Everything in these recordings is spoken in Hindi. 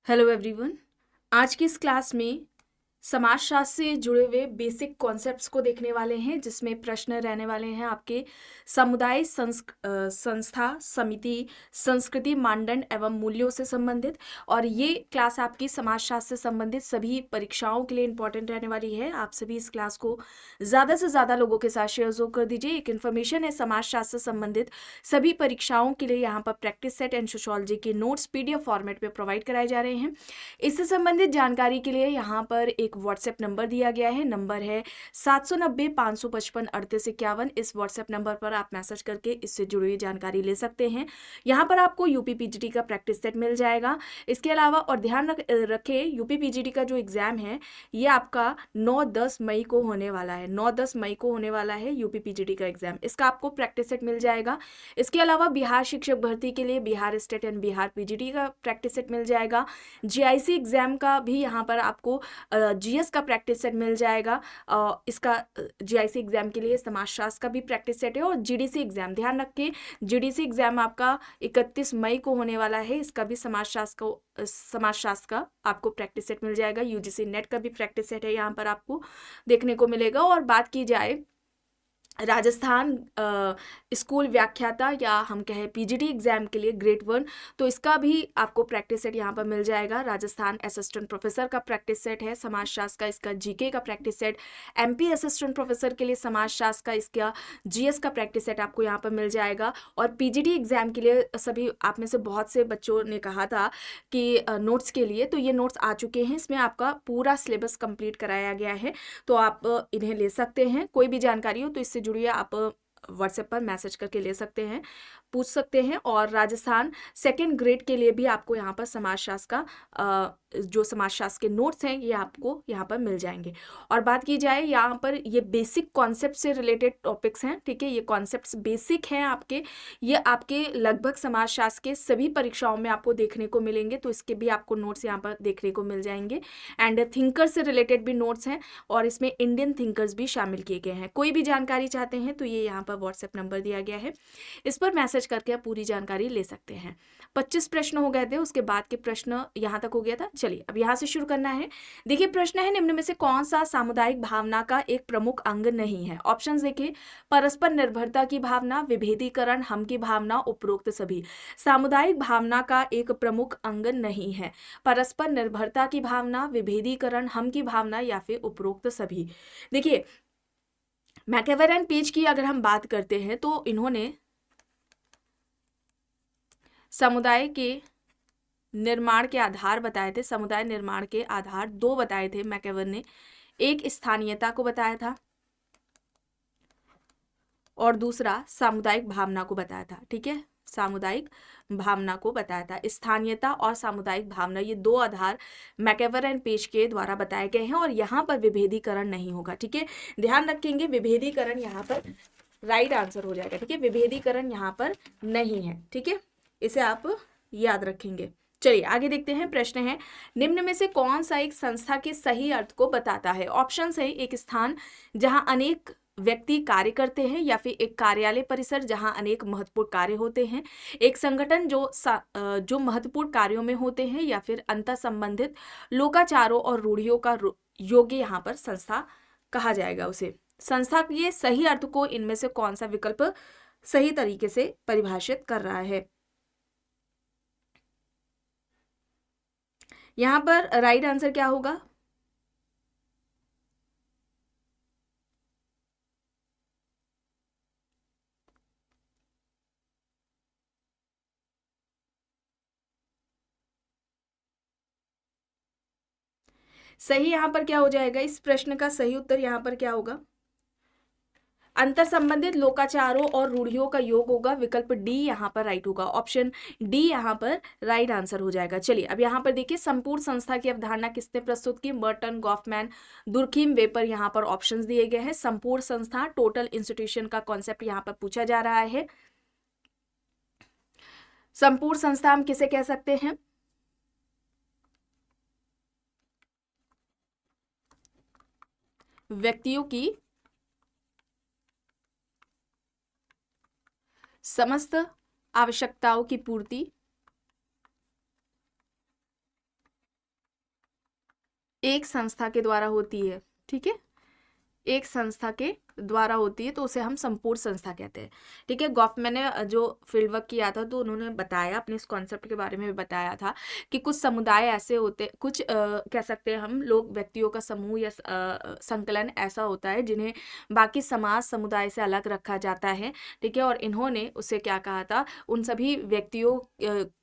Hello everyone. आज की इस क्लास में समाजशास्त्र से जुड़े हुए बेसिक कॉन्सेप्ट्स को देखने वाले हैं, जिसमें प्रश्न रहने वाले हैं आपके समुदाय, संस्था, समिति, संस्कृति, मानदंड एवं मूल्यों से संबंधित। और ये क्लास आपकी समाजशास्त्र से संबंधित सभी परीक्षाओं के लिए इंपॉर्टेंट रहने वाली है। आप सभी इस क्लास को ज़्यादा से ज़्यादा लोगों के साथ शेयर ज़रूर कर दीजिए। एक इन्फॉर्मेशन है, समाजशास्त्र से संबंधित सभी परीक्षाओं के लिए यहाँ पर प्रैक्टिस सेट एंड सोशियोलॉजी के नोट्स PDF फॉर्मेट में प्रोवाइड कराए जा रहे हैं। इससे संबंधित जानकारी के लिए यहाँ पर एक व्हाट्सएप नंबर दिया गया है। नंबर है 790-555-3851। इस व्हाट्सएप नंबर पर आप मैसेज करके इससे जुड़ी हुई जानकारी ले सकते हैं। यहाँ पर आपको यूपी-पीजीटी का प्रैक्टिस सेट मिल जाएगा। इसके अलावा और ध्यान रखें, यूपी-पीजीटी का जो एग्ज़ाम है ये आपका 9-10 मई को होने वाला है। 9-10 मई को होने वाला है यूपी-पीजीटी का एग्ज़ाम। इसका आपको प्रैक्टिस सेट मिल जाएगा। इसके अलावा बिहार शिक्षक भर्ती के लिए Bihar state and Bihar PGT का प्रैक्टिस सेट मिल जाएगा। जीआईसी एग्ज़ाम का भी यहाँ पर आपको जीएस का प्रैक्टिस सेट मिल जाएगा। इसका जीआईसी एग्ज़ाम के लिए समाजशास्त्र का भी प्रैक्टिस सेट है। और जीडीसी एग्ज़ाम, ध्यान रखें, जीडीसी एग्ज़ाम आपका 31 मई को होने वाला है। इसका भी समाजशास्त्र का आपको प्रैक्टिस सेट मिल जाएगा। यूजीसी नेट का भी प्रैक्टिस सेट है, यहाँ पर आपको देखने को मिलेगा। और बात की जाए राजस्थान स्कूल व्याख्याता या हम कहें पीजीटी एग्जाम के लिए ग्रेड 1, तो इसका भी आपको प्रैक्टिस सेट यहाँ पर मिल जाएगा। राजस्थान असिस्टेंट प्रोफेसर का प्रैक्टिस सेट है समाजशास्त्र का, इसका जीके का practice set. MP assistant professor के लिए समाजशास्त्र का, इसका जीएस का प्रैक्टिस सेट आपको यहाँ पर मिल जाएगा। और पीजीटी एग्जाम के लिए सभी आप में से बहुत से बच्चों ने कहा था कि नोट्स के लिए, तो ये नोट्स आ चुके हैं। इसमें आपका पूरा सिलेबस कंप्लीट कराया गया है, तो आप इन्हें ले सकते हैं। कोई भी जानकारी हो तो इससे जुड़िए, आप व्हाट्सएप पर मैसेज करके ले सकते हैं, पूछ सकते हैं। और राजस्थान सेकंड ग्रेड के लिए भी आपको यहाँ पर समाजशास्त्र का जो समाजशास्त्र के नोट्स हैं ये आपको यहाँ पर मिल जाएंगे। और बात की जाए यहाँ पर, ये बेसिक कॉन्सेप्ट से रिलेटेड टॉपिक्स हैं, ठीक है। ये कॉन्सेप्ट्स बेसिक हैं आपके, ये आपके लगभग समाजशास्त्र के सभी परीक्षाओं में आपको देखने को मिलेंगे, तो इसके भी आपको नोट्स यहाँ पर देखने को मिल जाएंगे। एंड थिंकर से रिलेटेड भी नोट्स हैं, और इसमें इंडियन थिंकर्स भी शामिल किए गए हैं। कोई भी जानकारी चाहते हैं तो ये यहाँ पर व्हाट्सएप नंबर दिया गया है, इस पर मैसेज करके आप पूरी जानकारी ले सकते हैं। 25 प्रश्न हो गए थे, उसके बाद के प्रश्न यहाँ तक हो गया था। चलिए अब यहाँ से शुरू करना है। देखिए प्रश्न है, निम्न में से कौन सा सामुदायिक भावना का एक प्रमुख अंग नहीं है? ऑप्शंस देखिए, परस्पर निर्भरता की भावना, विभेदीकरण, हम की भावना, उपरोक्त सभी। सामुदायिक भावना का एक प्रमुख अंग नहीं है। परस्पर निर्भरता की भावना, विभेदीकरण, हम की भावना या फिर उपरोक्त सभी। देखिए मैकएवर एंड पेज की अगर हम बात करते हैं तो इन्होंने समुदाय के निर्माण के आधार बताए थे। समुदाय निर्माण के आधार 2 बताए थे मैकएवर ने। एक स्थानीयता को बताया था और दूसरा सामुदायिक भावना को बताया था, ठीक है। सामुदायिक भावना को बताया था। स्थानीयता और सामुदायिक भावना, ये 2 आधार मैकएवर एंड पेज के द्वारा बताए गए हैं। और यहाँ पर विभेदीकरण नहीं होगा, ठीक है। ध्यान रखेंगे, विभेदीकरण यहाँ पर राइट आंसर हो जाएगा, ठीक है। विभेदीकरण यहाँ पर नहीं है, ठीक है, इसे आप याद रखेंगे। चलिए आगे देखते हैं। प्रश्न है, निम्न में से कौन सा एक संस्था के सही अर्थ को बताता है? ऑप्शन है, एक स्थान जहां अनेक व्यक्ति कार्य करते हैं, या फिर एक कार्यालय परिसर जहां अनेक महत्वपूर्ण कार्य होते हैं, एक संगठन जो महत्वपूर्ण कार्यों में होते हैं, या फिर अंतर संबंधित लोकाचारों और रूढ़ियों का योग्य यहाँ पर संस्था कहा जाएगा उसे। संस्था के सही अर्थ को इनमें से कौन सा विकल्प सही तरीके से परिभाषित कर रहा है? यहाँ पर राइट आंसर क्या होगा? सही यहाँ पर क्या हो जाएगा? इस प्रश्न का सही उत्तर यहाँ पर क्या होगा? अंतर संबंधित लोकाचारों और रूढ़ियों का योग होगा। विकल्प डी यहाँ पर राइट होगा। ऑप्शन डी यहाँ पर राइट आंसर हो जाएगा। चलिए अब यहाँ पर देखिए, संपूर्ण संस्था की अवधारणा किसने प्रस्तुत की? Merton, Goffman, Durkheim, vapour. यहाँ पर ऑप्शंस दिए गए हैं। संपूर्ण संस्था, टोटल इंस्टीट्यूशन का कॉन्सेप्ट यहाँ पर पूछा जा रहा है। संपूर्ण संस्था हम किसे कह सकते हैं? व्यक्तियों की समस्त आवश्यकताओं की पूर्ति एक संस्था के द्वारा होती है, ठीक है, एक संस्था के द्वारा होती है तो उसे हम संपूर्ण संस्था कहते हैं, ठीक है। मैंने जो फील्ड वर्क किया था तो उन्होंने बताया, अपने इस कॉन्सेप्ट के बारे में भी बताया था कि कुछ समुदाय ऐसे होते, कुछ कह सकते हैं हम लोग, व्यक्तियों का समूह या संकलन ऐसा होता है जिन्हें बाकी समाज समुदाय से अलग रखा जाता है, ठीक है। और इन्होंने उसे क्या कहा था, उन सभी व्यक्तियों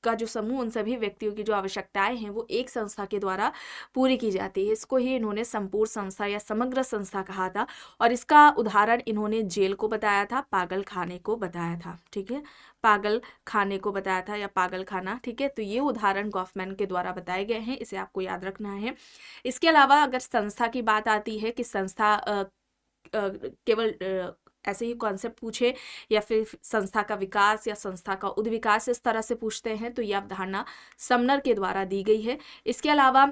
का जो समूह, उन सभी व्यक्तियों की जो आवश्यकताएं हैं वो एक संस्था के द्वारा पूरी की जाती है। इसको ही इन्होंने संपूर्ण संस्था या समग्र संस्था कहा था। और इसका उदाहरण इन्होंने जेल को बताया था, पागल खाने को बताया था, ठीक है, पागल खाने को बताया था या पागल खाना, ठीक है। तो ये उदाहरण गॉफमैन के द्वारा बताए गए हैं, इसे आपको याद रखना है। इसके अलावा अगर संस्था की बात आती है कि संस्था केवल ऐसे ही कॉन्सेप्ट पूछे या फिर संस्था का विकास या संस्था का उद्विकास इस तरह से पूछते हैं तो यह अवधारणा समनर के द्वारा दी गई है। इसके अलावा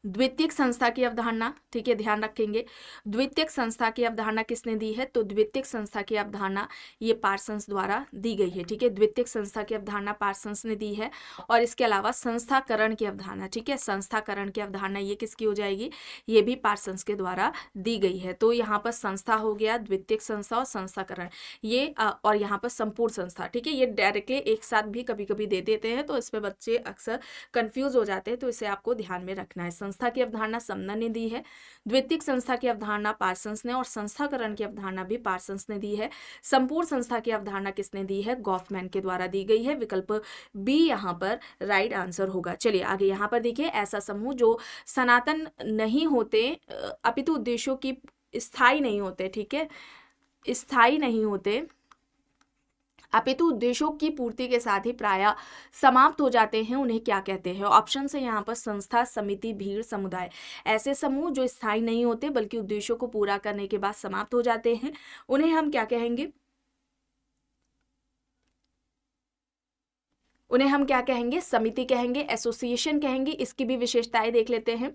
द्वितीयक संस्था की अवधारणा, ठीक है, ध्यान रखेंगे, द्वितीयक संस्था की अवधारणा किसने दी है, तो द्वितीयक संस्था की अवधारणा ये पार्सन्स द्वारा दी गई है, ठीक है, द्वितीयक संस्था की अवधारणा पार्सन्स ने दी है। और इसके अलावा संस्थाकरण की अवधारणा, ठीक है, संस्थाकरण की अवधारणा ये किसकी हो जाएगी, ये भी पार्सन्स के द्वारा दी गई है। तो यहाँ पर संस्था हो गया, द्वितीयक संस्था और संस्थाकरण, ये और यहाँ पर संपूर्ण संस्था, ठीक है, ये डायरेक्टली एक साथ भी कभी कभी दे देते हैं तो इसमें बच्चे अक्सर कंफ्यूज हो जाते हैं, तो इसे आपको ध्यान में रखना है। संस्था की अवधारणा समनर ने दी है, द्वितीयक संस्था की अवधारणा पार्सन्स ने, और संस्थाकरण की अवधारणा भी पार्सन्स ने दी है। संपूर्ण संस्था की अवधारणा किसने दी है, गॉफमैन के द्वारा दी गई है। विकल्प बी यहाँ पर राइट आंसर होगा। चलिए आगे यहाँ पर देखिए, ऐसा समूह जो सनातन नहीं होते अपितु उद्देश्यों की स्थायी नहीं होते, ठीक है, स्थायी नहीं होते अपितु उद्देश्यों की पूर्ति के साथ ही प्रायः समाप्त हो जाते हैं, उन्हें क्या कहते हैं। ऑप्शन है यहाँ पर संस्था, समिति, भीड़, समुदाय। ऐसे समूह जो स्थायी नहीं होते बल्कि उद्देश्यों को पूरा करने के बाद समाप्त हो जाते हैं, उन्हें हम क्या कहेंगे, उन्हें हम क्या कहेंगे, समिति कहेंगे, एसोसिएशन कहेंगे। इसकी भी विशेषताएं देख लेते हैं।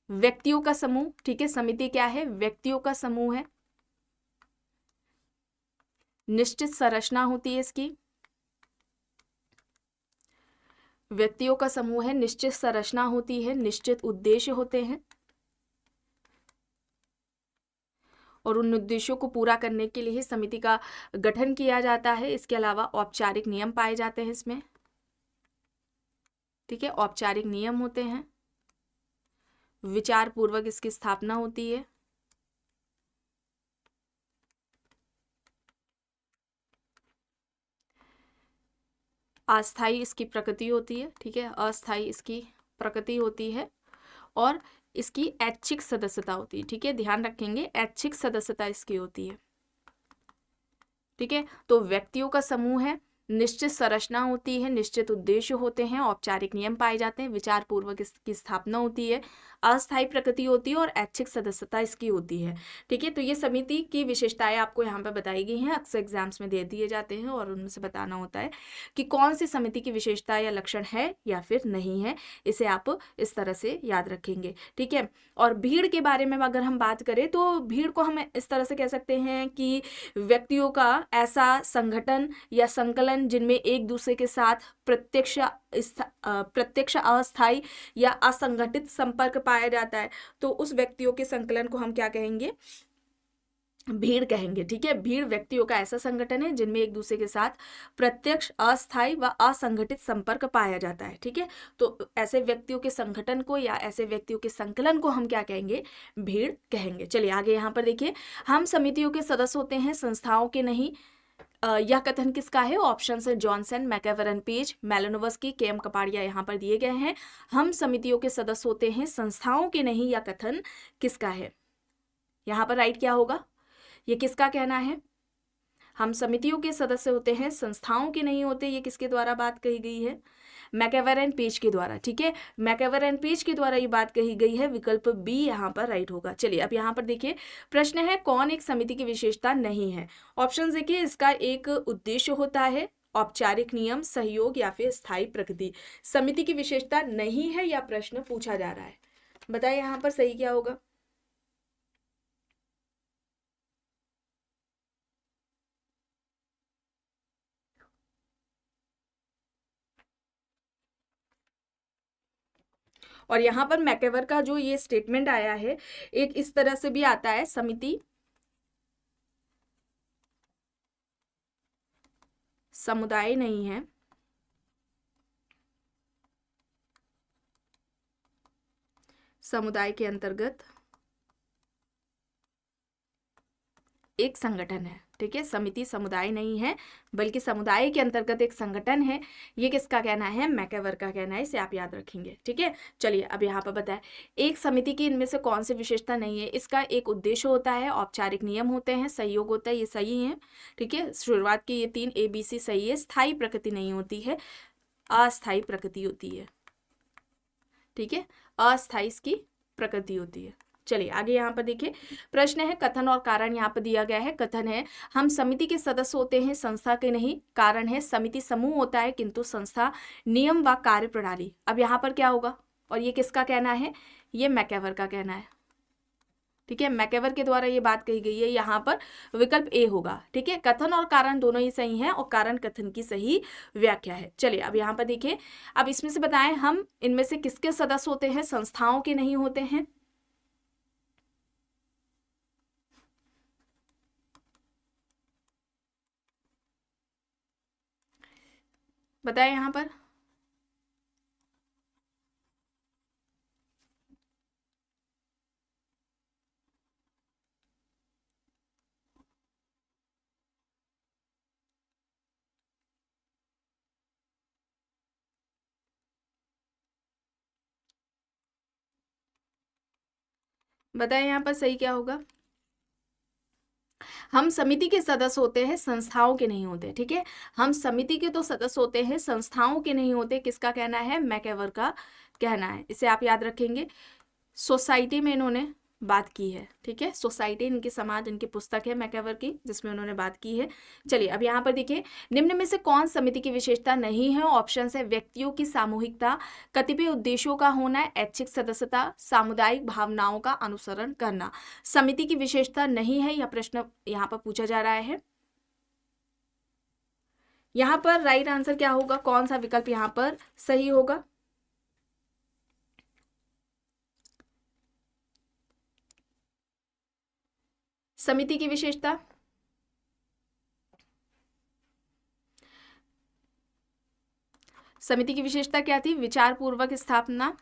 व्यक्तियों का समूह, ठीक है, समिति क्या है, व्यक्तियों का समूह है, निश्चित संरचना होती है इसकी, व्यक्तियों का समूह है, निश्चित संरचना होती है, निश्चित उद्देश्य होते हैं और उन उद्देश्यों को पूरा करने के लिए समिति का गठन किया जाता है। इसके अलावा औपचारिक नियम पाए जाते हैं इसमें, ठीक है, औपचारिक नियम होते हैं, विचार पूर्वक इसकी स्थापना होती है, अस्थायी इसकी प्रकृति होती है, ठीक है, अस्थायी इसकी प्रकृति होती है और इसकी ऐच्छिक सदस्यता होती है, ठीक है, ध्यान रखेंगे, ऐच्छिक सदस्यता इसकी होती है, ठीक है। तो व्यक्तियों का समूह है, निश्चित संरचना होती है, निश्चित उद्देश्य होते हैं, औपचारिक नियम पाए जाते हैं, विचार पूर्वक इसकी स्थापना होती है, अस्थायी प्रकृति होती है और ऐच्छिक सदस्यता इसकी होती है, ठीक है। तो ये समिति की विशेषताएं आपको यहाँ पर बताई गई हैं, अक्सर एग्जाम्स में दे दिए जाते हैं और उनमें से बताना होता है कि कौन सी समिति की विशेषता या लक्षण है या फिर नहीं है। इसे आप इस तरह से याद रखेंगे, ठीक है। और भीड़ के बारे में अगर हम बात करें तो भीड़ को हम इस तरह से कह सकते हैं कि व्यक्तियों का ऐसा संगठन या संकलन जिनमें एक दूसरे के साथ प्रत्यक्ष अस्थायी या असंगठित संपर्क पाया जाता है, तो उस व्यक्तियों के संकलन को हम क्या कहेंगे, भीड़ कहेंगे, ठीक है। भीड़ व्यक्तियों का ऐसा संगठन है जिनमें एक दूसरे के साथ प्रत्यक्ष, अस्थायी व असंगठित संपर्क पाया जाता है, ठीक है। तो ऐसे व्यक्तियों के संगठन को या ऐसे व्यक्तियों के संकलन को हम क्या कहेंगे, भीड़ कहेंगे। चलिए आगे यहाँ पर देखिए, हम समितियों के सदस्य होते हैं, संस्थाओं के नहीं। यह कथन किसका है, ऑप्शन है जॉनसन, मैकेवरन पेज, मेलानोव्स्की, के एम कपाड़िया यहाँ पर दिए गए हैं। हम समितियों के सदस्य होते हैं, संस्थाओं के नहीं, यह कथन किसका है, यहाँ पर राइट क्या होगा, ये किसका कहना है, हम समितियों के सदस्य होते हैं, संस्थाओं के नहीं होते, ये किसके द्वारा बात कही गई है, मैकेवरन पेज के द्वारा, ठीक है, मैकेवरन पेज के द्वारा ये बात कही गई है। विकल्प बी यहाँ पर राइट होगा। चलिए अब यहाँ पर देखिए, प्रश्न है कौन एक समिति की विशेषता नहीं है। ऑप्शन देखिए, इसका एक उद्देश्य होता है, औपचारिक नियम, सहयोग या फिर स्थायी प्रकृति। समिति की विशेषता नहीं है या प्रश्न पूछा जा रहा है, बताइए यहाँ पर सही क्या होगा। और यहाँ पर मैकेवर का जो ये स्टेटमेंट आया है एक इस तरह से भी आता है, समिति समुदाय नहीं है, समुदाय के अंतर्गत एक संगठन है। ठीक है, समिति समुदाय नहीं है बल्कि समुदाय के अंतर्गत एक संगठन है। ये किसका कहना है? मैकेवर का कहना है, इसे आप याद रखेंगे। ठीक है, चलिए अब यहाँ पर बताएं, एक समिति की इनमें से कौन सी विशेषता नहीं है? इसका एक उद्देश्य होता है, औपचारिक नियम होते हैं, सहयोग होता है, ये सही है। ठीक है, शुरुआत की ये 3 ABC सही है। स्थायी प्रकृति नहीं होती है, अस्थायी प्रकृति होती है। ठीक है, अस्थायी इसकी प्रकृति होती है। चलिए आगे यहाँ पर देखिए, प्रश्न है कथन और कारण यहाँ पर दिया गया है। कथन है हम समिति के सदस्य होते हैं, संस्था के नहीं। कारण है समिति समूह होता है किंतु संस्था नियम व कार्य प्रणाली। अब यहाँ पर क्या होगा, और ये किसका कहना है? ये मैकेवर का कहना है। ठीक है, मैकेवर के द्वारा ये बात कही गई है। यहाँ पर विकल्प ए होगा। ठीक है, कथन और कारण दोनों ही सही हैं और कारण कथन की सही व्याख्या है। चलिए अब यहाँ पर देखिए, अब इसमें से बताएं हम इनमें से किसके सदस्य होते हैं? संस्थाओं के नहीं होते हैं। बताएं यहाँ पर। बताएं यहाँ पर सही क्या होगा? हम समिति के सदस्य होते हैं, संस्थाओं के नहीं होते। ठीक है, हम समिति के तो सदस्य होते हैं, संस्थाओं के नहीं होते। किसका कहना है? मैकेवर का कहना है, इसे आप याद रखेंगे। सोसाइटी में इन्होंने बात की है। ठीक है, सोसाइटी इनकी समाज, इनकी पुस्तक है मैकेवर की, जिसमें उन्होंने बात की है। चलिए अब यहाँ पर देखिए, निम्न में से कौन समिति की विशेषता नहीं है? ऑप्शन है व्यक्तियों की सामूहिकता, कतिपय उद्देश्यों का होना, ऐच्छिक सदस्यता, सामुदायिक भावनाओं का अनुसरण करना। समिति की विशेषता नहीं है, यह प्रश्न यहाँ पर पूछा जा रहा है। यहाँ पर राइट आंसर क्या होगा? कौन सा विकल्प यहाँ पर सही होगा? समिति की विशेषता, समिति की विशेषता क्या थी? विचार पूर्वक स्थापना।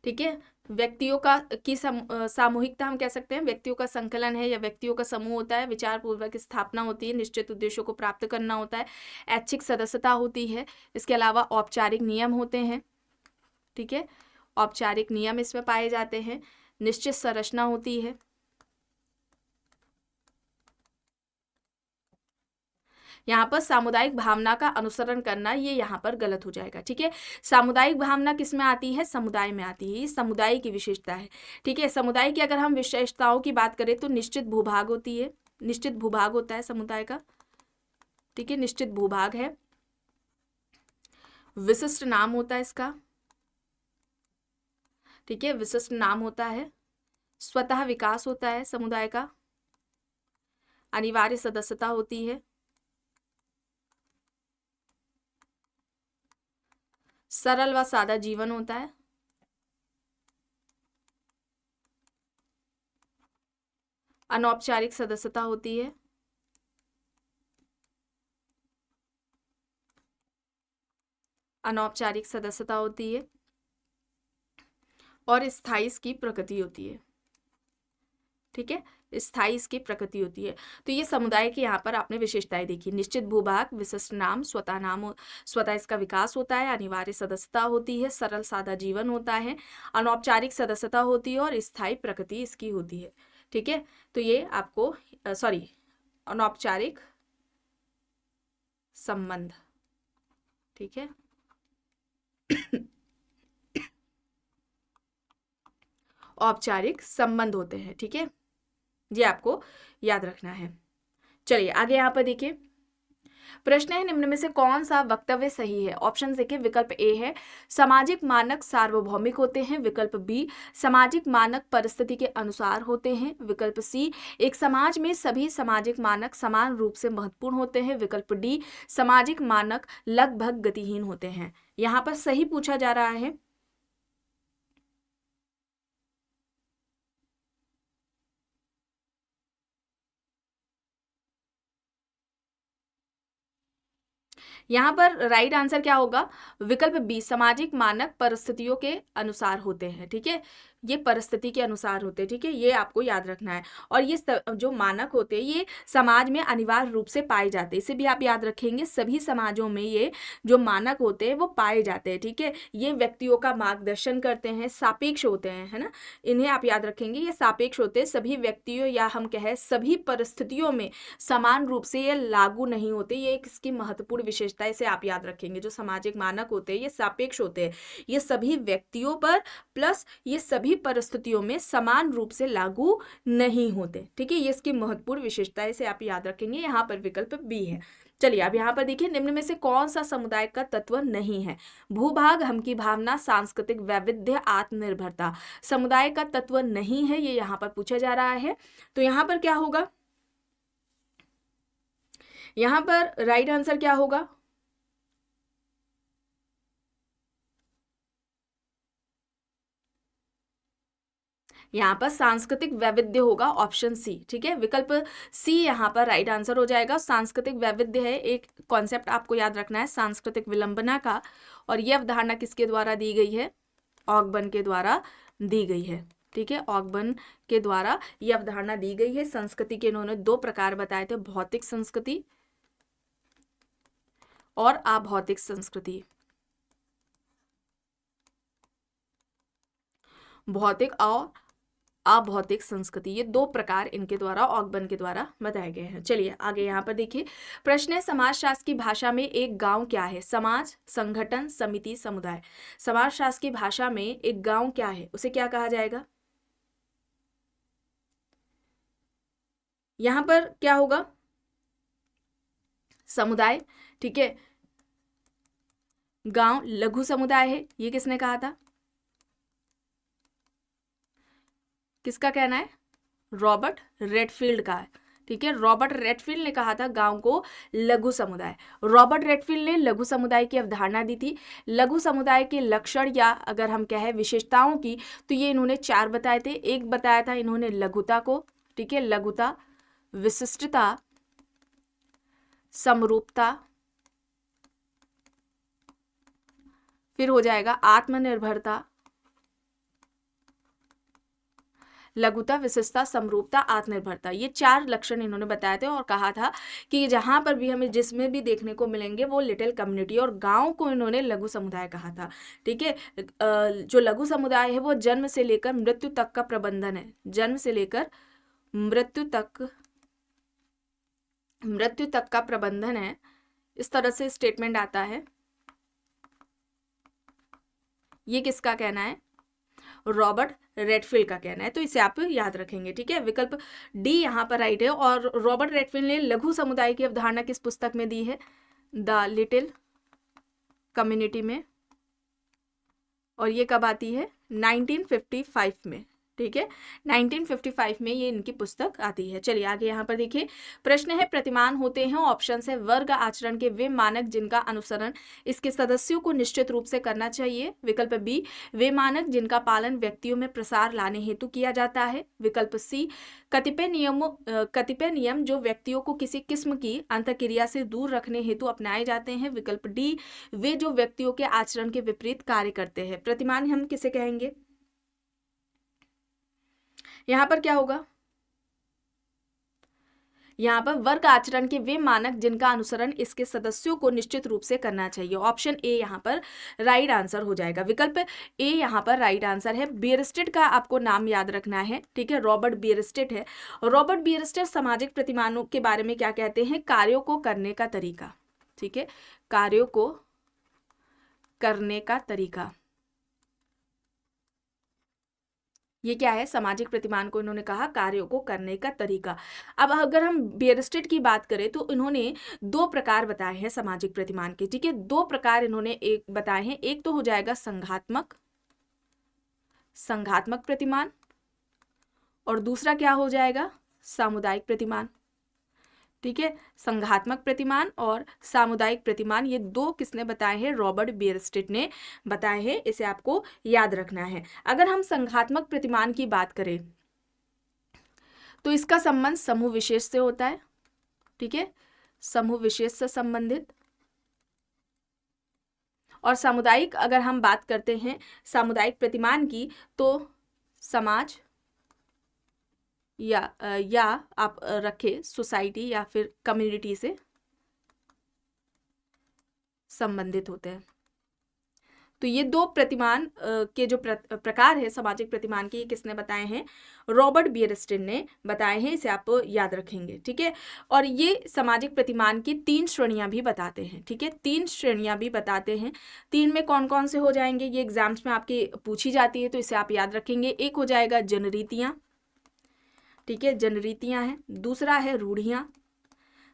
ठीक है, व्यक्तियों का की सामूहिकता हम कह सकते हैं, व्यक्तियों का संकलन है या व्यक्तियों का समूह होता है। विचार पूर्वक स्थापना होती है, निश्चित उद्देश्यों को प्राप्त करना होता है। ऐच्छिक सदस्यता होती है। इसके अलावा औपचारिक नियम होते हैं। ठीक है, औपचारिक नियम इसमें पाए जाते हैं। निश्चित संरचना होती है। यहाँ पर सामुदायिक भावना का अनुसरण करना, ये यहाँ पर गलत हो जाएगा। ठीक है, सामुदायिक भावना किस में आती है? समुदाय में आती है। ये समुदाय की विशेषता है। ठीक है, समुदाय की अगर हम विशेषताओं की बात करें तो निश्चित भूभाग होती है, निश्चित भूभाग होता है समुदाय का। ठीक है, निश्चित भूभाग है। विशिष्ट नाम होता है इसका। ठीक है, विशिष्ट नाम होता है। स्वतः विकास होता है समुदाय का। अनिवार्य सदस्यता होती है। सरल व सादा जीवन होता है। अनौपचारिक सदस्यता होती है। अनौपचारिक सदस्यता होती है और स्थायी इसकी प्रकृति होती है। ठीक है, स्थायी इसकी प्रकृति होती है। तो ये समुदाय की यहाँ पर आपने विशेषताएं देखी। निश्चित भूभाग, विशिष्ट नाम, स्वतः इसका विकास होता है। अनिवार्य सदस्यता होती है। सरल सादा जीवन होता है। अनौपचारिक सदस्यता होती है और स्थायी प्रकृति इसकी होती है। ठीक है, तो ये आपको अनौपचारिक संबंध। ठीक है, औपचारिक संबंध होते हैं। ठीक है, ये आपको याद रखना है। चलिए आगे यहाँ पर देखिए, प्रश्न है निम्न में से कौन सा वक्तव्य सही है? ऑप्शन देखिए, विकल्प ए है सामाजिक मानक सार्वभौमिक होते हैं। विकल्प बी सामाजिक मानक परिस्थिति के अनुसार होते हैं। विकल्प सी एक समाज में सभी सामाजिक मानक समान रूप से महत्वपूर्ण होते हैं। विकल्प डी सामाजिक मानक लगभग गतिहीन होते हैं। यहाँ पर सही पूछा जा रहा है। यहाँ पर राइट आंसर क्या होगा? विकल्प बी, सामाजिक मानक परिस्थितियों के अनुसार होते हैं। ठीक है, ये परिस्थिति के अनुसार होते हैं। ठीक है, ये आपको याद रखना है। और ये जो मानक होते हैं ये समाज में अनिवार्य रूप से पाए जाते हैं। इसे भी आप याद रखेंगे, सभी समाजों में ये जो मानक होते हैं वो पाए जाते हैं। ठीक है, ये व्यक्तियों का मार्गदर्शन करते हैं, सापेक्ष होते हैं, है ना, इन्हें आप याद रखेंगे। ये सापेक्ष होते हैं, सभी व्यक्तियों या हम कहें सभी परिस्थितियों में समान रूप से ये लागू नहीं होते। ये एक इसकी महत्वपूर्ण विशेषता है, इसे आप याद रखेंगे। जो सामाजिक मानक होते हैं ये सापेक्ष होते हैं, ये सभी व्यक्तियों पर प्लस ये सभी परिस्थितियों में समान रूप से लागू नहीं होते। ठीक है, ये इसकी महत्वपूर्ण विशेषता है, इसे आप याद रखेंगे। यहाँ पर विकल्प बी है। चलिए अब यहाँ पर देखिए, निम्न में से कौन सा समुदाय का तत्व नहीं है? भूभाग, हम की भावना, सांस्कृतिक वैविध्य, आत्मनिर्भरता। समुदाय का तत्व नहीं है, ये यहाँ पर पूछा जा रहा है। तो यहाँ पर क्या होगा? यहाँ पर राइट आंसर क्या होगा? यहाँ पर सांस्कृतिक वैविध्य होगा, ऑप्शन सी। ठीक है, विकल्प सी यहाँ पर राइट आंसर हो जाएगा। सांस्कृतिक वैविध्य है, एक कॉन्सेप्ट आपको याद रखना है सांस्कृतिक विलंबना का, और यह अवधारणा किसके द्वारा दी गई है? ऑगबर्न के द्वारा दी गई है। ठीक है, ऑगबर्न के द्वारा यह अवधारणा दी गई है। संस्कृति के इन्होंने दो प्रकार बताए थे, भौतिक संस्कृति और अभौतिक संस्कृति। भौतिक और अभौतिक संस्कृति, ये दो प्रकार इनके द्वारा ऑगबर्न के द्वारा बताए गए हैं। चलिए आगे यहाँ पर देखिए, प्रश्न है समाजशास्त्र की भाषा में एक गांव क्या है? समाज, संगठन, समिति, समुदाय। समाजशास्त्र की भाषा में एक गांव क्या है, उसे क्या कहा जाएगा? यहाँ पर क्या होगा? समुदाय। ठीक है, गांव लघु समुदाय है, ये किसने कहा था? किसका कहना है? रॉबर्ट रेडफील्ड का है। ठीक है, रॉबर्ट रेडफील्ड ने कहा था गांव को लघु समुदाय। रॉबर्ट रेडफील्ड ने लघु समुदाय की अवधारणा दी थी। लघु समुदाय के लक्षण या अगर हम कहें विशेषताओं की, तो ये इन्होंने 4 बताए थे। एक बताया था इन्होंने लघुता को। ठीक है, लघुता, विशिष्टता, समरूपता, फिर हो जाएगा आत्मनिर्भरता। लघुता, विशिष्टता, समरूपता, आत्मनिर्भरता, ये 4 लक्षण इन्होंने बताए थे और कहा था कि जहां पर भी हमें जिसमें भी देखने को मिलेंगे वो लिटिल कम्युनिटी, और गांव को इन्होंने लघु समुदाय कहा था। ठीक है, जो लघु समुदाय है वो जन्म से लेकर मृत्यु तक का प्रबंधन है। जन्म से लेकर मृत्यु तक का प्रबंधन है, इस तरह से स्टेटमेंट आता है। ये किसका कहना है? रॉबर्ट रेडफील्ड का कहना है, तो इसे आप याद रखेंगे। ठीक है, विकल्प डी यहाँ पर राइट है। और रॉबर्ट रेडफील्ड ने लघु समुदाय की अवधारणा किस पुस्तक में दी है? द लिटिल कम्युनिटी में, और ये कब आती है? 1955 में। ठीक है, 1955 में ये इनकी पुस्तक आती है। चलिए आगे यहाँ पर देखिए, प्रश्न है प्रतिमान होते हैं, ऑप्शन है वर्ग आचरण के वे मानक जिनका अनुसरण इसके सदस्यों को निश्चित रूप से करना चाहिए। विकल्प बी, वे मानक जिनका पालन व्यक्तियों में प्रसार लाने हेतु किया जाता है। विकल्प सी, कतिपय नियम जो व्यक्तियों को किसी किस्म की अंतःक्रिया से दूर रखने हेतु अपनाए जाते हैं। विकल्प डी, वे जो व्यक्तियों के आचरण के विपरीत कार्य करते हैं। प्रतिमान हम किसे कहेंगे? यहाँ पर क्या होगा? यहाँ पर वर्ग आचरण के वे मानक जिनका अनुसरण इसके सदस्यों को निश्चित रूप से करना चाहिए। ऑप्शन ए यहाँ पर राइट आंसर हो जाएगा। विकल्प ए यहाँ पर राइट आंसर है। बियरस्टेड का आपको नाम याद रखना है। ठीक है, रॉबर्ट बियरस्टेड है। रॉबर्ट बियरस्टेड सामाजिक प्रतिमानों के बारे में क्या कहते हैं? कार्यों को करने का तरीका। ठीक है, कार्यों को करने का तरीका, ये क्या है? सामाजिक प्रतिमान को इन्होंने कहा कार्यों को करने का तरीका। अब अगर हम बियरस्टेड की बात करें तो इन्होंने 2 प्रकार बताए हैं सामाजिक प्रतिमान के। ठीक है, 2 प्रकार इन्होंने एक बताए हैं। एक तो हो जाएगा संघात्मक प्रतिमान, और दूसरा क्या हो जाएगा? सामुदायिक प्रतिमान। ठीक है, संघात्मक प्रतिमान और सामुदायिक प्रतिमान, ये दो किसने बताए हैं? रॉबर्ट बियरस्टेट ने बताए हैं। इसे आपको याद रखना है। अगर हम संघात्मक प्रतिमान की बात करें तो इसका संबंध समूह विशेष से होता है। ठीक है, समूह विशेष से संबंधित। और सामुदायिक अगर हम बात करते हैं सामुदायिक प्रतिमान की, तो समाज या आप रखें सोसाइटी या फिर कम्युनिटी से संबंधित होते हैं। तो ये दो प्रतिमान के जो प्रकार है सामाजिक प्रतिमान के, ये किसने बताए हैं? रॉबर्ट बियरस्टेट ने बताए हैं। इसे आप याद रखेंगे। ठीक है, और ये सामाजिक प्रतिमान की 3 श्रेणियां भी बताते हैं। ठीक है, 3 श्रेणियां भी बताते हैं। 3 में कौन कौन से हो जाएंगे? ये एग्जाम्स में आपके पूछी जाती है, तो इसे आप याद रखेंगे। एक हो जाएगा जनरीतियां। ठीक है, जनरीतियां हैं। दूसरा है रूढ़ियां,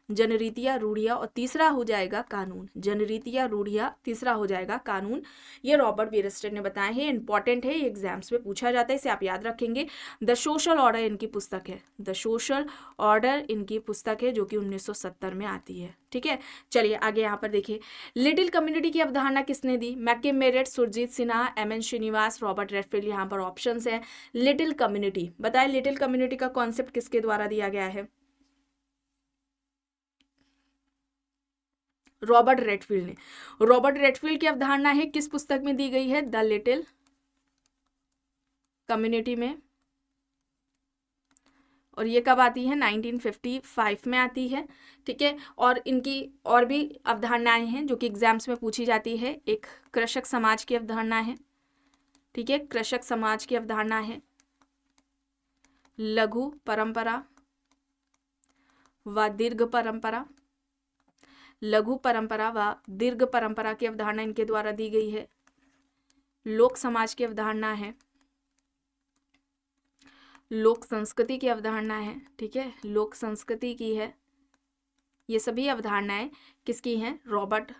जनरीतियां, रूढ़ियां, और तीसरा हो जाएगा कानून। जनरीतियां, रूढ़ियां, तीसरा हो जाएगा कानून। ये रॉबर्ट बियरस्टेट ने बताए हैं। इंपॉर्टेंट है, ये एग्जाम्स में पूछा जाता है, इसे आप याद रखेंगे। द सोशल ऑर्डर इनकी पुस्तक है। द सोशल ऑर्डर इनकी पुस्तक है, जो कि 1970 में आती है। ठीक है, चलिए आगे यहाँ पर देखिए। लिटिल कम्युनिटी की अवधारणा किसने दी? McKim Marriott, Surajit Sinha, M N. Srinivas, Robert Redfield. यहाँ पर ऑप्शंस हैं। लिटिल कम्युनिटी, बताए लिटिल कम्युनिटी का कॉन्सेप्ट किसके द्वारा दिया गया है? रॉबर्ट रेडफील्ड ने। रॉबर्ट रेडफील्ड की अवधारणा है किस पुस्तक में दी गई है? द लिटिल कम्युनिटी में। और ये कब आती है? 1955 में आती है। ठीक है, और इनकी और भी अवधारणाएं हैं जो कि एग्जाम्स में पूछी जाती है। एक कृषक समाज की अवधारणा है। ठीक है, कृषक समाज की अवधारणा है। लघु परंपरा व दीर्घ परंपरा, लघु परंपरा व दीर्घ परंपरा की अवधारणा इनके द्वारा दी गई है। लोक समाज की अवधारणा है। लोक संस्कृति की अवधारणा है। ठीक है, लोक संस्कृति की है। ये सभी अवधारणाएं किसकी हैं? रॉबर्ट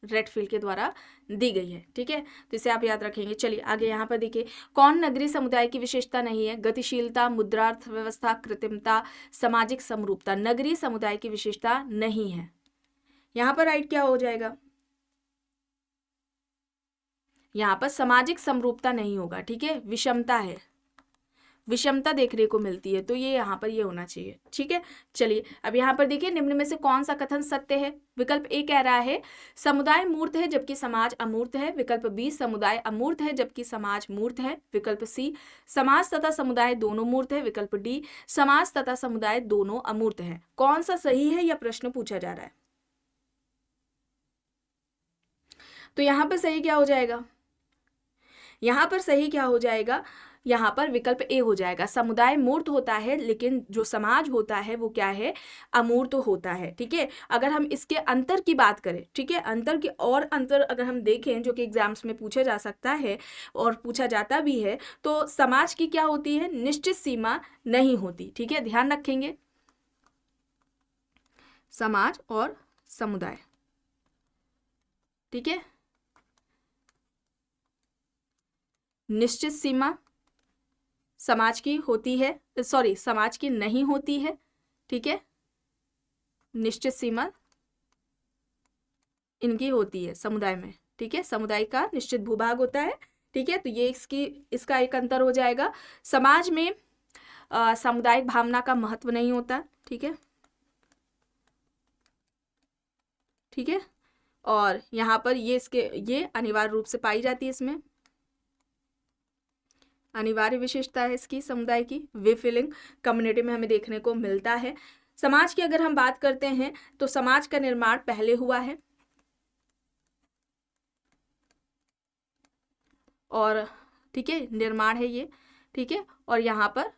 रेडफील्ड के द्वारा दी गई है। ठीक है, तो इसे आप याद रखेंगे। चलिए आगे यहाँ पर देखिए, कौन नगरीय समुदाय की विशेषता नहीं है? गतिशीलता, मुद्रा अर्थव्यवस्था, कृत्रिमता, सामाजिक समरूपता। नगरीय समुदाय की विशेषता नहीं है। यहाँ पर राइट क्या हो जाएगा? यहाँ पर सामाजिक समरूपता नहीं होगा। ठीक है, विषमता है, विषमता देखने को मिलती है, तो ये यहाँ पर ये होना चाहिए। ठीक है, चलिए अब यहाँ पर देखिए, निम्न में से कौन सा कथन सत्य है? विकल्प ए कह रहा है समुदाय मूर्त है जबकि समाज अमूर्त है। विकल्प बी समुदाय अमूर्त है जबकि समाज मूर्त है। विकल्प सी समाज तथा समुदाय दोनों मूर्त है। विकल्प डी समाज तथा समुदाय दोनों अमूर्त है। कौन सा सही है, यह प्रश्न पूछा जा रहा है। तो यहाँ पर सही क्या हो जाएगा? यहाँ पर सही क्या हो जाएगा? यहाँ पर विकल्प ए हो जाएगा। समुदाय मूर्त होता है लेकिन जो समाज होता है वो क्या है? अमूर्त होता है। ठीक है, अगर हम इसके अंतर की बात करें, ठीक है, अंतर की और अंतर अगर हम देखें जो कि एग्जाम्स में पूछा जा सकता है और पूछा जाता भी है, तो समाज की क्या होती है? निश्चित सीमा नहीं होती। ठीक है, ध्यान रखेंगे, समाज और समुदाय। ठीक है, निश्चित सीमा समाज की होती है, सॉरी समाज की नहीं होती है। ठीक है, निश्चित सीमा इनकी होती है समुदाय में। ठीक है, समुदाय का निश्चित भूभाग होता है। ठीक है, तो ये इसका एक अंतर हो जाएगा। समाज में सामुदायिक भावना का महत्व नहीं होता। ठीक है, ठीक है, और यहाँ पर ये अनिवार्य रूप से पाई जाती है। इसमें अनिवार्य विशेषता है इसकी समुदाय की। वे फीलिंग कम्युनिटी में हमें देखने को मिलता है। समाज की अगर हम बात करते हैं तो समाज का निर्माण पहले हुआ है और ठीक है, निर्माण है ये। ठीक है, और यहाँ पर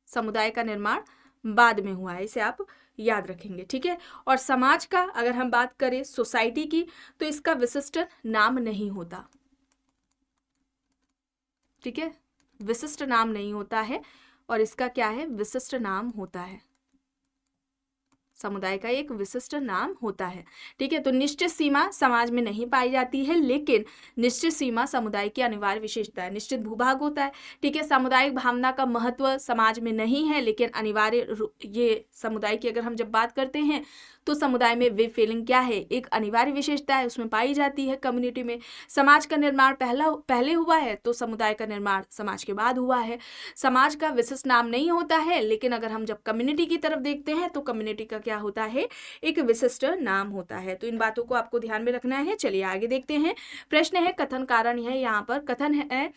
समुदाय का निर्माण बाद में हुआ है, इसे आप याद रखेंगे। ठीक है, और समाज का अगर हम बात करें सोसाइटी की, तो इसका विशिष्ट नाम नहीं होता। ठीक है, विशिष्ट नाम नहीं होता है और इसका क्या है? विशिष्ट नाम होता है समुदाय का एक विशिष्ट नाम होता है। ठीक है, तो निश्चित सीमा समाज में नहीं पाई जाती है, लेकिन निश्चित सीमा समुदाय की अनिवार्य विशेषता है। निश्चित भूभाग होता है। ठीक है, सामुदायिक भावना का महत्व समाज में नहीं है, लेकिन ये समुदाय की अगर हम जब बात करते हैं तो समुदाय में वे फीलिंग क्या है, एक अनिवार्य विशेषता है, उसमें पाई जाती है। कम्युनिटी में समाज का निर्माण पहले हुआ है, तो समुदाय का निर्माण समाज के बाद हुआ है। समाज का विशिष्ट नाम नहीं होता है, लेकिन अगर हम जब कम्युनिटी की तरफ देखते हैं तो कम्युनिटी का क्या होता है, एक विशिष्ट नाम होता है। तो इन बातों को आपको ध्यान में रखना है। चलिए आगे देखते हैं। प्रश्न है कथन कारण है। यहाँ पर कथन है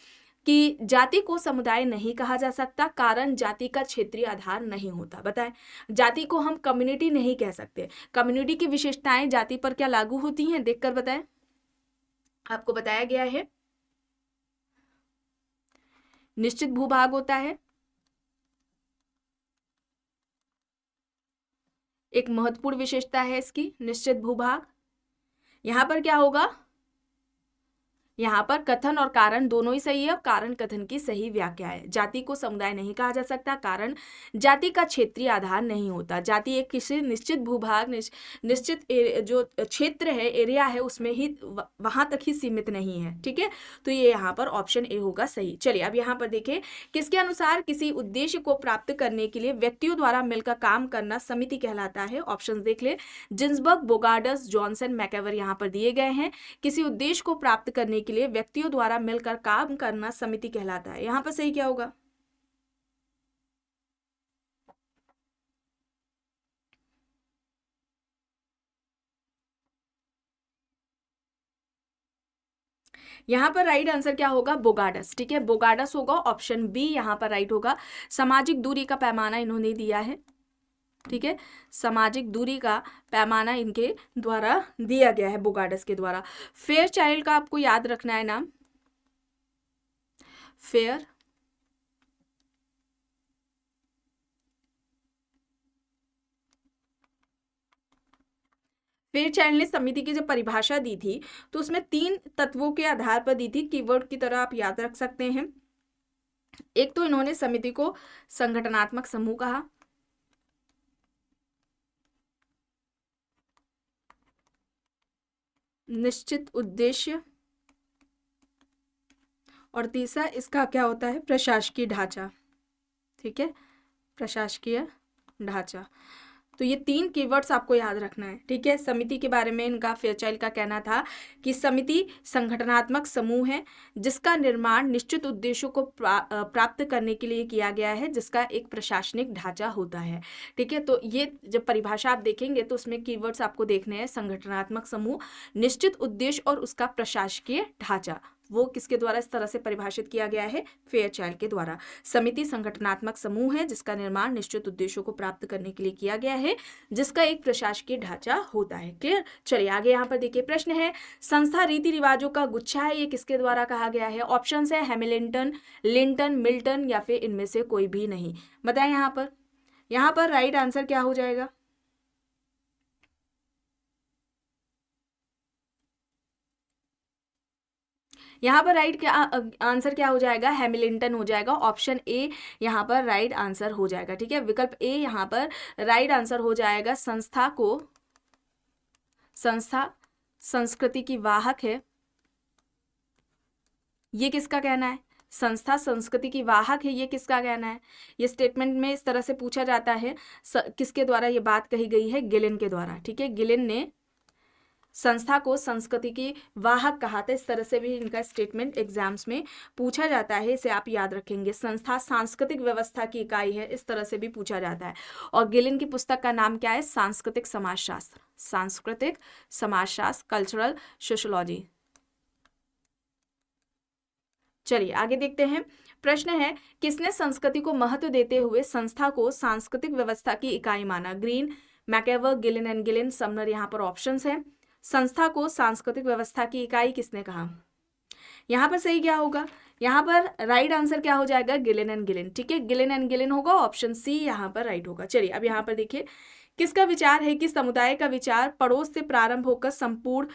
कि जाति को समुदाय नहीं कहा जा सकता, कारण जाति का क्षेत्रीय आधार नहीं होता। बताएं, जाति को हम कम्युनिटी नहीं कह सकते। कम्युनिटी की विशेषताएं जाति पर क्या लागू होती हैं, देखकर बताएं। आपको बताया गया है निश्चित भूभाग होता है, एक महत्वपूर्ण विशेषता है इसकी, निश्चित भूभाग। यहां पर क्या होगा, यहाँ पर कथन और कारण दोनों ही सही है। कारण कथन की सही व्याख्या है। जाति को समुदाय नहीं कहा जा सकता, कारण जाति का क्षेत्रीय आधार नहीं होता। जाति एक किसी निश्चित भूभाग, निश्चित जो क्षेत्र है, एरिया है, उसमें ही वहां तक ही सीमित नहीं है। ठीक है, तो ये यहाँ पर ऑप्शन ए होगा सही। चलिए अब यहाँ पर देखें, किसके अनुसार किसी उद्देश्य को प्राप्त करने के लिए व्यक्तियों द्वारा मिलकर काम करना समिति कहलाता है। ऑप्शन देख ले, जिन्सबर्ग, बोगार्डस, जॉनसन, मैकएवर यहाँ पर दिए गए हैं। किसी उद्देश्य को प्राप्त करने के लिए व्यक्तियों द्वारा मिलकर काम करना समिति कहलाता है। यहां पर सही क्या होगा, यहां पर राइट आंसर क्या होगा, बोगार्डस। ठीक है, बोगार्डस होगा, ऑप्शन बी यहां पर राइट होगा। सामाजिक दूरी का पैमाना इन्होंने दिया है। ठीक है, सामाजिक दूरी का पैमाना इनके द्वारा दिया गया है, बोगार्डस के द्वारा। फेयर चाइल्ड का आपको याद रखना है नाम, फेयर चाइल्ड ने समिति की जब परिभाषा दी थी तो उसमें 3 तत्वों के आधार पर दी थी, कीवर्ड की तरह आप याद रख सकते हैं। एक तो इन्होंने समिति को संगठनात्मक समूह कहा, निश्चित उद्देश्य, और तीसरा इसका क्या होता है, प्रशासकीय ढांचा। ठीक है, प्रशासकीय ढांचा। तो ये 3 कीवर्ड्स आपको याद रखना है। ठीक है, समिति के बारे में इनका फेयरचाइल्ड का कहना था कि समिति संगठनात्मक समूह है जिसका निर्माण निश्चित उद्देश्यों को प्राप्त करने के लिए किया गया है, जिसका एक प्रशासनिक ढांचा होता है। ठीक है, तो ये जब परिभाषा आप देखेंगे तो उसमें कीवर्ड्स आपको देखने हैं, संगठनात्मक समूह, निश्चित उद्देश्य और उसका प्रशासकीय ढांचा। वो किसके द्वारा इस तरह से परिभाषित किया गया है, फेयरचाइल्ड के द्वारा। समिति संगठनात्मक समूह है जिसका निर्माण निश्चित उद्देश्यों को प्राप्त करने के लिए किया गया है, जिसका एक प्रशासकीय ढांचा होता है। क्लियर। चलिए आगे यहाँ पर देखिए, प्रश्न है संस्था रीति रिवाजों का गुच्छा है, ये किसके द्वारा कहा गया है। ऑप्शन है हैमिल्टन, लिंटन, मिल्टन या फिर इनमें से कोई भी नहीं। बताएं यहाँ पर राइट आंसर क्या हो जाएगा, यहाँ पर राइट क्या आंसर क्या हो जाएगा, हैमिल्टन हो जाएगा। ऑप्शन ए यहाँ पर राइट आंसर हो जाएगा। ठीक है, विकल्प ए यहाँ पर राइट आंसर हो जाएगा। संस्था संस्कृति की वाहक है, ये किसका कहना है, संस्था संस्कृति की वाहक है, ये किसका कहना है। ये स्टेटमेंट में इस तरह से पूछा जाता है, किसके द्वारा ये बात कही गई है, गिलिन के द्वारा। ठीक है, गिलिन ने संस्था को संस्कृति की वाहक कहा था। इस तरह से भी इनका स्टेटमेंट एग्जाम्स में पूछा जाता है, इसे आप याद रखेंगे। संस्था सांस्कृतिक व्यवस्था की इकाई है, इस तरह से भी पूछा जाता है। और गिलिन की पुस्तक का नाम क्या है, सांस्कृतिक समाजशास्त्र, सांस्कृतिक समाजशास्त्र, कल्चरल सोशियोलॉजी। चलिए आगे देखते हैं। प्रश्न है किसने संस्कृति को महत्व देते हुए संस्था को सांस्कृतिक व्यवस्था की इकाई माना। Green, MacIver, Gillin and Gillin, Sumner यहाँ पर ऑप्शंस हैं। संस्था को सांस्कृतिक व्यवस्था की इकाई किसने कहा, यहाँ पर सही क्या होगा, यहाँ पर राइट आंसर क्या हो जाएगा, गिलिन एंड गिलिन। ठीक है, गिलिन एंड गिलिन होगा, ऑप्शन सी यहाँ पर राइट होगा। चलिए अब यहाँ पर देखिए, किसका विचार है कि समुदाय का विचार पड़ोस से प्रारंभ होकर संपूर्ण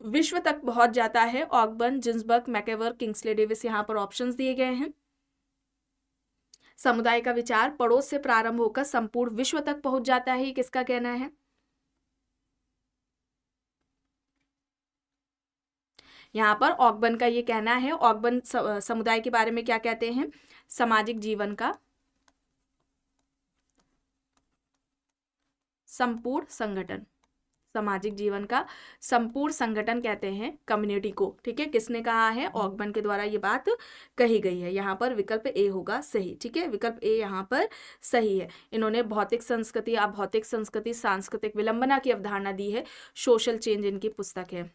विश्व तक पहुंच जाता है। ऑकबर्न, जिन्सबर्ग, मैकएवर, किंग्सले डेविस, यहाँ पर ऑप्शंस दिए गए हैं। समुदाय का विचार पड़ोस से प्रारंभ होकर संपूर्ण विश्व तक पहुंच जाता है, ये किसका कहना है? यहाँ पर ऑकबर्न का ये कहना है। ऑकबर्न समुदाय के बारे में क्या कहते हैं? सामाजिक जीवन का संपूर्ण संगठन, सामाजिक जीवन का संपूर्ण संगठन कहते हैं कम्युनिटी को। ठीक है, किसने कहा है? ऑकबर्न के द्वारा ये बात कही गई है। यहाँ पर विकल्प ए होगा सही। ठीक है, विकल्प ए यहाँ पर सही है। इन्होंने भौतिक संस्कृति, अभौतिक संस्कृति, सांस्कृतिक विलंबना की अवधारणा दी है। सोशल चेंज इनकी पुस्तक है।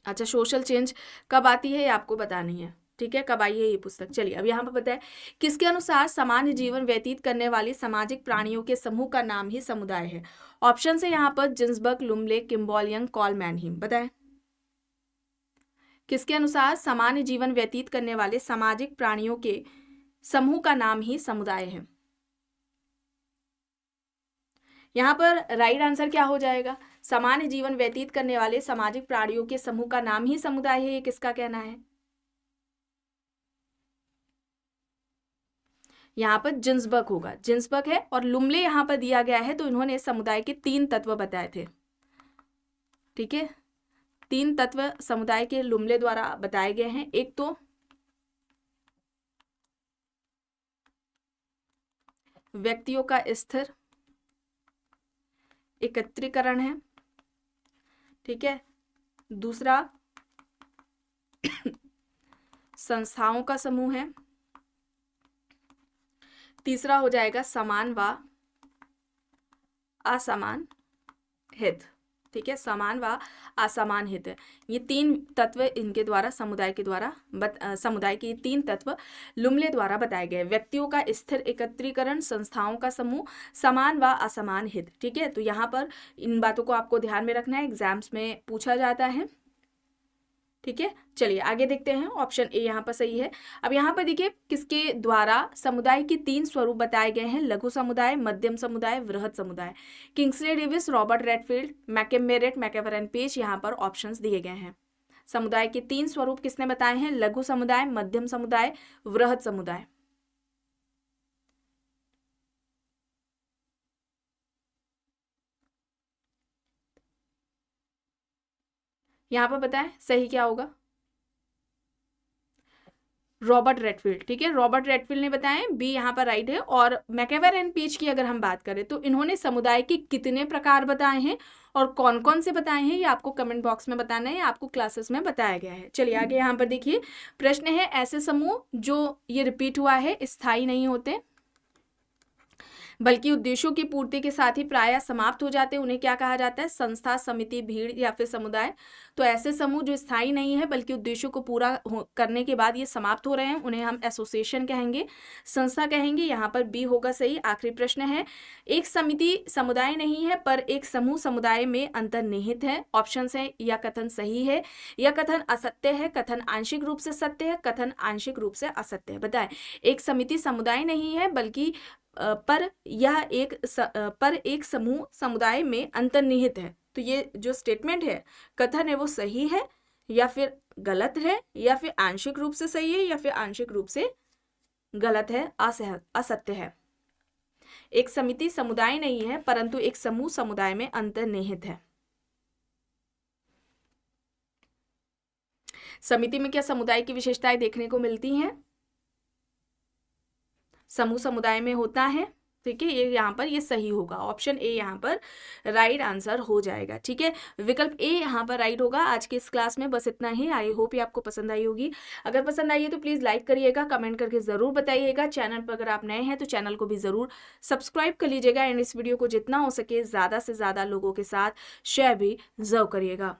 अच्छा, सोशल चेंज कब आती है ये आपको बतानी है। ठीक है, कब आई है ये पुस्तक? चलिए अब यहाँ पर बताए, किसके अनुसार सामान्य जीवन व्यतीत करने वाले सामाजिक प्राणियों के समूह का नाम ही समुदाय है? ऑप्शन है यहाँ पर Ginsburg, Lumle, Kimball young, call मैनहीम। बताएं, किसके अनुसार सामान्य जीवन व्यतीत करने वाले सामाजिक प्राणियों के समूह का नाम ही समुदाय है? यहाँ पर राइट आंसर क्या हो जाएगा? सामान्य जीवन व्यतीत करने वाले सामाजिक प्राणियों के समूह का नाम ही समुदाय है, ये किसका कहना है? यहाँ पर जिन्सबर्ग होगा, जिन्सबर्ग है। और लुम्ले यहाँ पर दिया गया है, तो इन्होंने समुदाय के 3 तत्व बताए थे। ठीक है, 3 तत्व समुदाय के लुम्ले द्वारा बताए गए हैं। एक तो व्यक्तियों का स्थिर एकत्रीकरण है। ठीक है, दूसरा संस्थाओं का समूह है। तीसरा हो जाएगा समान व असमान हित। ठीक है, समान व असमान हित। ये 3 तत्व इनके द्वारा समुदाय के द्वारा समुदाय के 3 तत्व लुम्ले द्वारा बताए गए। व्यक्तियों का स्थिर एकत्रीकरण, संस्थाओं का समूह, समान व असमान हित। ठीक है, तो यहाँ पर इन बातों को आपको ध्यान में रखना है, एग्जाम्स में पूछा जाता है। ठीक है, चलिए आगे देखते हैं। ऑप्शन ए यहाँ पर सही है। अब यहाँ पर देखिए, किसके द्वारा समुदाय के 3 स्वरूप बताए गए हैं? लघु समुदाय, मध्यम समुदाय, वृहद समुदाय। Kingsley Davis, Robert Redfield, McKim Marriott, MacIver and Page, यहाँ पर ऑप्शंस दिए गए हैं। समुदाय के 3 स्वरूप किसने बताए हैं? लघु समुदाय, मध्यम समुदाय, वृहद समुदाय। यहाँ पर बताएं सही क्या होगा? Robert Redfield. ठीक है, रॉबर्ट रेडफील्ड ने बताया, बी यहाँ पर राइट है। और मैकएवर एंड पेज की अगर हम बात करें तो इन्होंने समुदाय के कितने प्रकार बताए हैं और कौन कौन से बताए हैं, ये आपको कमेंट बॉक्स में बताना है, आपको क्लासेस में बताया गया है। चलिए आगे यहाँ पर देखिए, प्रश्न है, ऐसे समूह जो ये रिपीट हुआ है स्थायी नहीं होते बल्कि उद्देश्यों की पूर्ति के साथ ही प्रायः समाप्त हो जाते हैं, उन्हें क्या कहा जाता है? संस्था, समिति, भीड़ या फिर समुदाय। तो ऐसे समूह जो स्थायी नहीं है बल्कि उद्देश्यों को पूरा करने के बाद ये समाप्त हो रहे हैं, उन्हें हम एसोसिएशन कहेंगे, संस्था कहेंगे। यहाँ पर बी होगा सही। आखिरी प्रश्न है, एक समिति समुदाय नहीं है पर एक समूह समुदाय में अंतर्निहित है। ऑप्शन है, यह कथन सही है, यह कथन असत्य है, कथन आंशिक रूप से सत्य है, कथन आंशिक रूप से असत्य है। बताएं, एक समिति समुदाय नहीं है बल्कि पर एक समूह समुदाय में अंतर्निहित है। तो ये जो स्टेटमेंट है, कथन है, वो सही है या फिर गलत है, या फिर आंशिक रूप से सही है या फिर आंशिक रूप से गलत है, असत्य है। एक समिति समुदाय नहीं है परंतु एक समूह समुदाय में अंतर्निहित है। समिति में क्या समुदाय की विशेषताएं देखने को मिलती हैं? समूह समुदाय में होता है। ठीक है, ये यहाँ पर ये सही होगा। ऑप्शन ए यहाँ पर राइट आंसर हो जाएगा। ठीक है, विकल्प ए यहाँ पर राइट होगा। आज के इस क्लास में बस इतना ही। आई होप ये आपको पसंद आई होगी। अगर पसंद आई है तो प्लीज़ लाइक करिएगा, कमेंट करके ज़रूर बताइएगा। चैनल पर अगर आप नए हैं तो चैनल को भी ज़रूर सब्सक्राइब कर लीजिएगा एंड इस वीडियो को जितना हो सके ज़्यादा से ज़्यादा लोगों के साथ शेयर भी ज़रूर करिएगा।